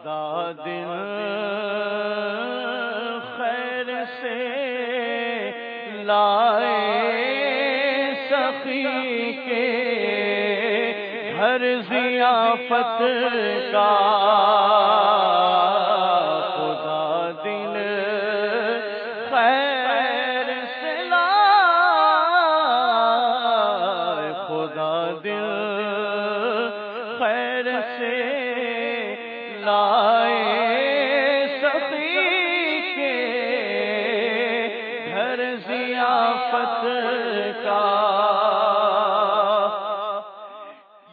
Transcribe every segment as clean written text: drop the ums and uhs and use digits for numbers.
خدا دل خیر سے لائے سخی کے ہر ضیافت کا خدا دل خیر سے لائے خدا دل خیر سے لائے سخی کے گھر ضیافت کا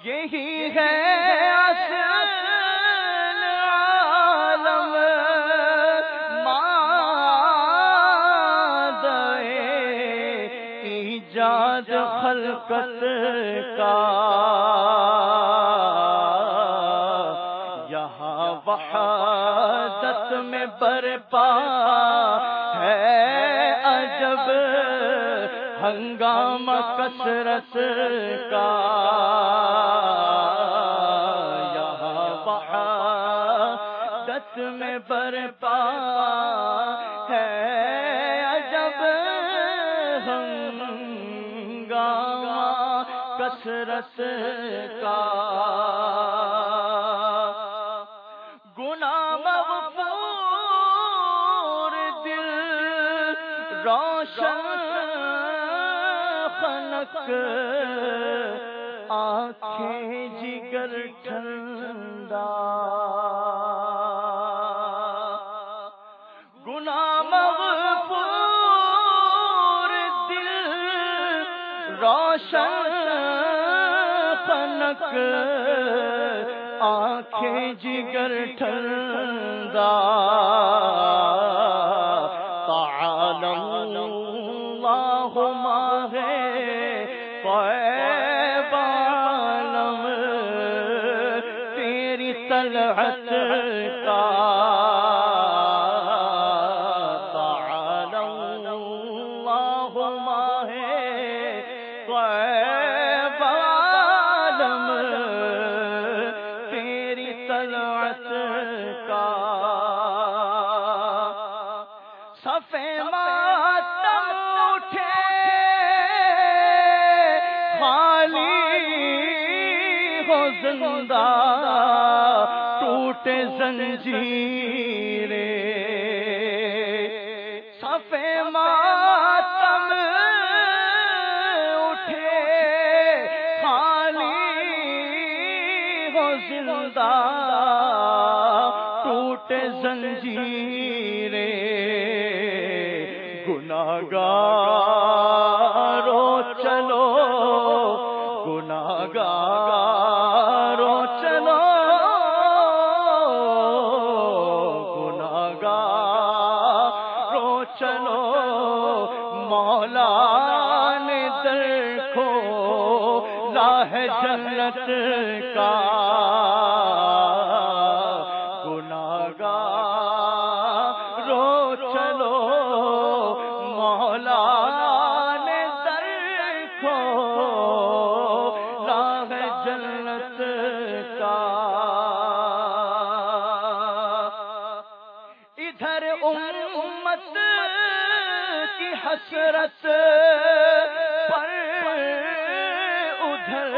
یہی ہے اصل عالم مادہ ایجاد خلقت کا یہاں وحدت میں برپا ہے عجب ہنگامہ کثرت کا یہاں وحدت میں برپا ہے عجب ہنگامہ کثرت کا گناہ مغفور دل روشن خنک آنکھیں جگر ٹھنڈا گناہ مغفور دل روشن خنک آنکھیں جگر ٹھنڈا تعالی اللہ ماہ طیب عالم تیری طلعت کا تعالی اللہ ماہ طیب عالم تیری طلعت کا صفے ماتم اٹھے خالی ہو زندہ ٹوٹے زنجیریں صفے ماتم اٹھے خالی ہو زندہ ٹوٹے زنجیریں گناہگارو چلو گناہگارو چلو گناہگارو چلو مولا نے در کھولا ہے جنت کا گناہگارو چلو مولا نے در کھولا ہے جنت کا ادھر امت کی حسرت پر ادھر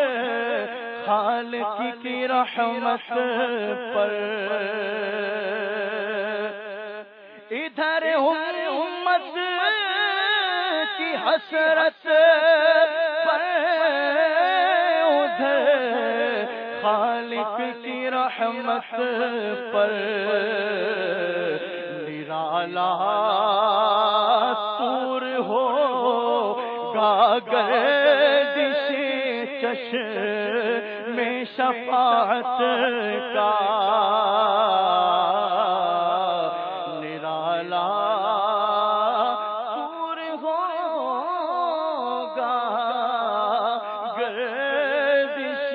خالق کی رحمت پر ادھر امت کی حسرت پر ادھر خالق کی رحمت پر نرالا طور ہو گردش چشم شفاعت کا نرالا طور ہوگا گردش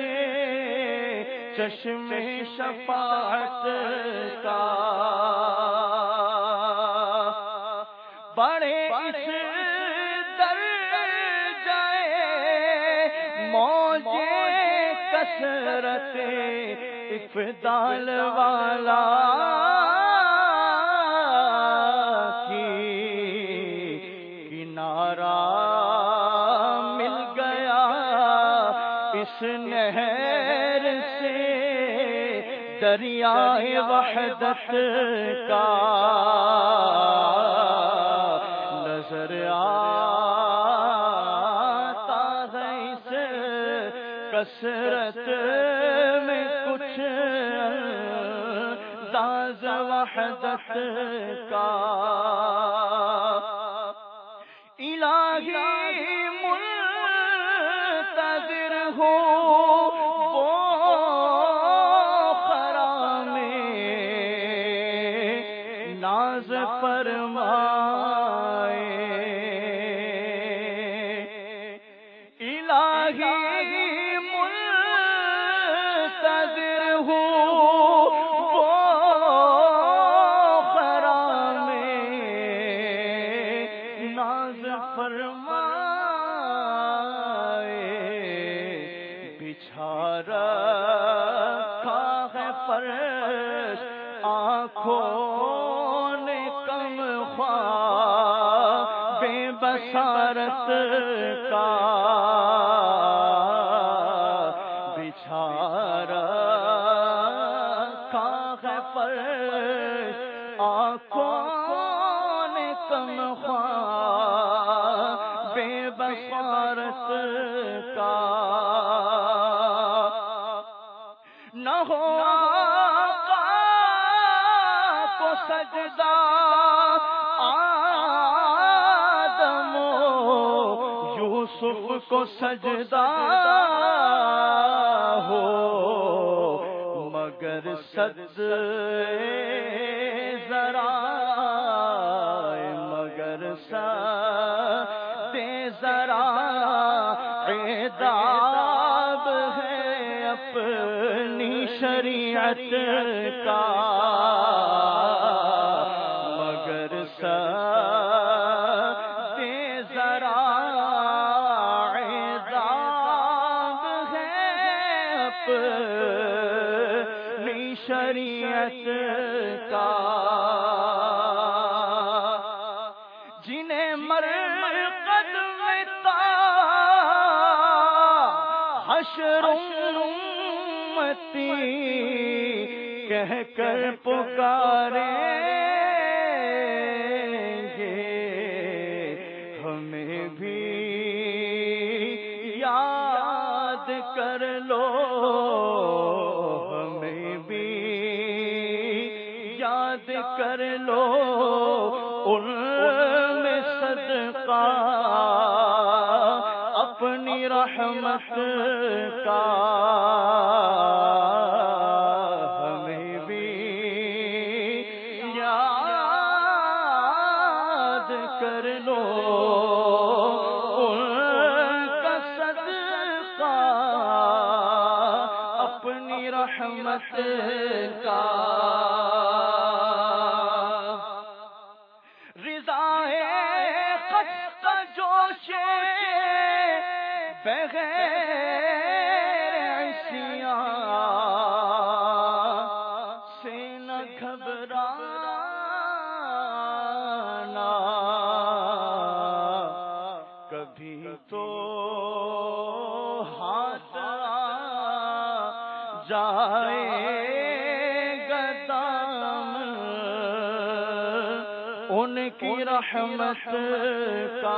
چشم شفاعت کا بڑے اس در جائے موجے کثرت افدال والا دریائے وحدت کا نظر آتا ہے اس کثرت میں کچھ انداز وحدت کا الہی منتظر ہو وہ خرام ناز فرمائے الہی منتظر ہو وہ خرام ناز فرمائے بچھا رکھا ہے فرش آنکھوں نے کم خواہ بے بصارت کا بچھا رکھا ہے فرش آنکھوں نے کم خواہ بے بصارت کا نہ ہو آقا کو سجدہ آدم و یوسف کو سجدہ ہو مگر ذرا مگر ذرا عذاب ہے اپنی شریعت کا مگر ذرا عذاب ہے اپنی شریعت کا جنہیں مرقد میں حشر امتی کہہ کر پکاریں گے ہمیں بھی یاد کر لو ہمیں بھی یاد کر لو ان میں صدقہ اپنی رحمت کا ہمیں بھی یاد کر لو ان کا صدقہ اپنی رحمت کا بغیر عصیان سے نہ گھبرانا کبھی تو ہاتھ جائے گا دامن ان کی رحمت کا